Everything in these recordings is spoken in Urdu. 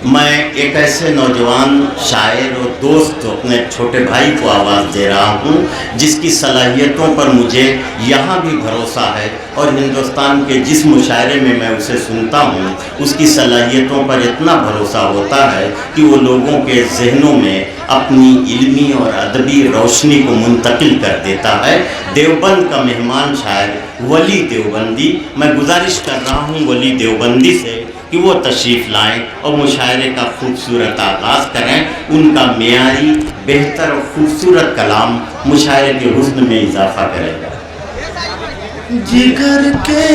میں ایک ایسے نوجوان شاعر اور دوست اپنے چھوٹے بھائی کو آواز دے رہا ہوں جس کی صلاحیتوں پر مجھے یہاں بھی بھروسہ ہے اور ہندوستان کے جس مشاعرے میں میں اسے سنتا ہوں اس کی صلاحیتوں پر اتنا بھروسہ ہوتا ہے کہ وہ لوگوں کے ذہنوں میں اپنی علمی اور ادبی روشنی کو منتقل کر دیتا ہے۔ دیوبند کا مہمان شاعر ولی دیوبندی، میں گزارش کر رہا ہوں ولی دیوبندی سے کہ وہ تشریف لائیں اور مشاعرے کا خوبصورت آغاز کریں۔ ان کا معیاری بہتر اور خوبصورت کلام مشاعرے کے حسن میں اضافہ کرے گا۔ جگر کے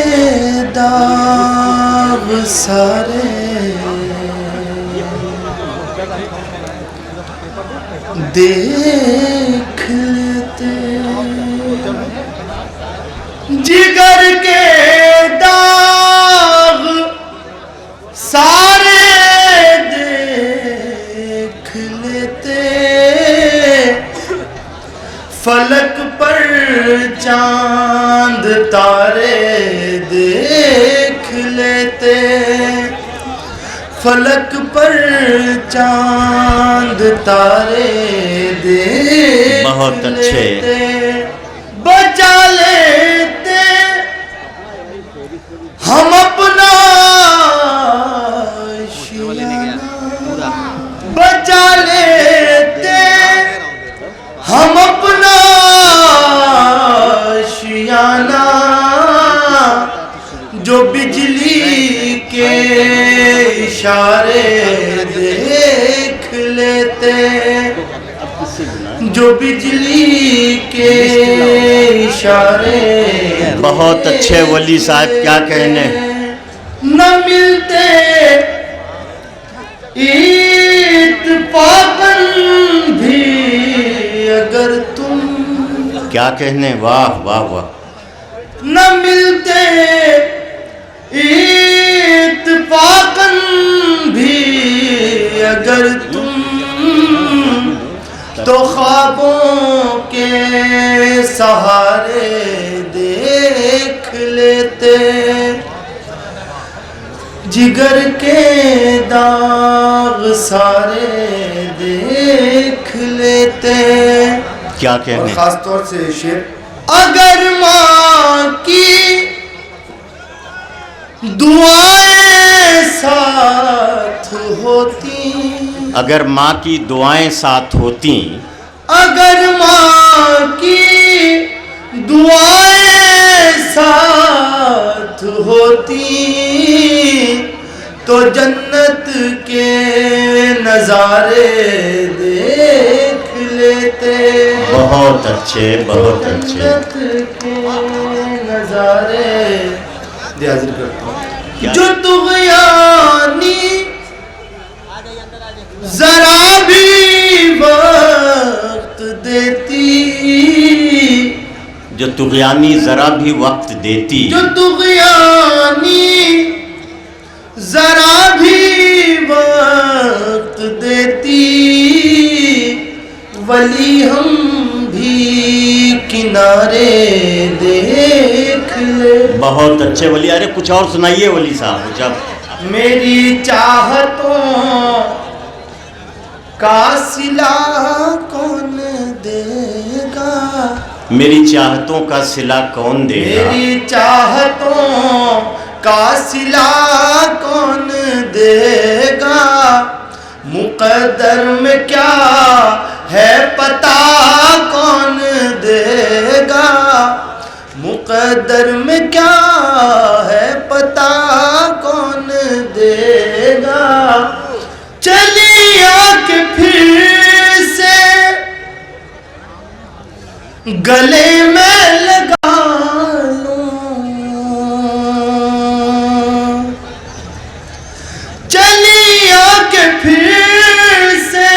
داغ سارے دیکھ لیتے، جگر کے داغ سارے دیکھ لیتے، فلک پر چاند تارے دیکھ لیتے، فلک پر چاند تارے دیکھ بہت اچھے، لیتے، بچا لیتے ہم اپنا شیانہ، بچا لیتے ہم اپنا شیانہ، جو بجلی کے اشارے دیکھ لیتے، جو بجلی کے اشارے بہت اچھے ولی صاحب، کیا کہنے، نہ ملتے اتفاقاً بھی اگر تم، کیا کہنے، واہ واہ واہ، نہ ملتے اتفاقاً بھی اگر تم، تو خوابوں کے سہارے دیکھ لیتے، جگر کے داغ سارے دیکھ لیتے۔ کیا کہنے، خاص طور سے شعر، اگر ماں کی دعائیں ساتھ ہوتی، اگر ماں کی دعائیں ساتھ ہوتی، اگر ماں کی دعائیں ساتھ ہوتی، تو جنت کے نظارے دیکھ لیتے، بہت اچھے بہت اچھے، جنت کے نظارے دے حاضر کرتا ہوں۔ جو طغیانی ذرا بھی وقت دیتی، جو طغیانی ذرا بھی وقت دیتی، جو طغیانی ذرا بھی وقت دیتی، ولی ہم بھی کنارے دیکھ لے۔ بہت اچھے ولی، ارے کچھ اور سنائیے ولی صاحب۔ جب میری چاہتوں کا صلہ کون دے گا، میری چاہتوں کا صلہ کون دے گا، میری چاہتوں کا صلہ کون دے گا، مقدر میں کیا ہے پتہ کون دے گا، مقدر میں کیا ہے پتہ کون دے گا، چلی آ کے پھر سے گلے میں لگا لوں، چلی آ کے پھر سے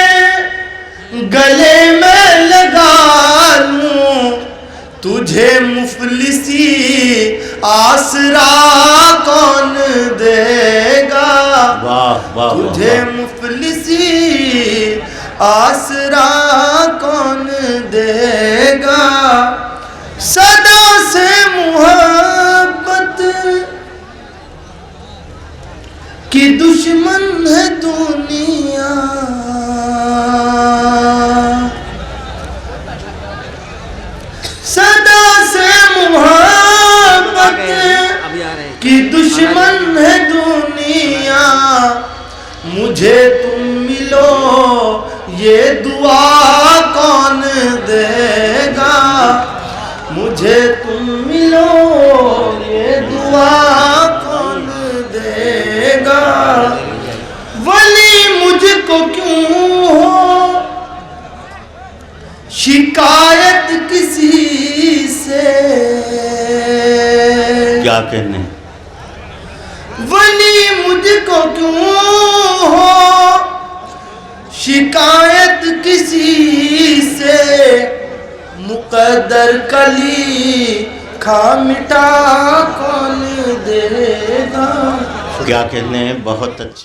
گلے میں لگا لوں، تجھے مفلسی آسرا کون دے گا، واہ واہ، تجھے مفلسی آسرا کون دے گا، صدا سے محبت کی دشمن ہے دنیا، مجھے تم ملو یہ دعا کون دے گا، مجھے تم ملو یہ دعا کون دے گا، ولی مجھ کو کیوں ہو شکایت کسی سے، کیا کہنے، ولی مجھ کو کیوں ہو شکایت کسی سے، مقدر کلی کھا مٹا کون دے گا۔ کیا کہنے، بہت اچھے۔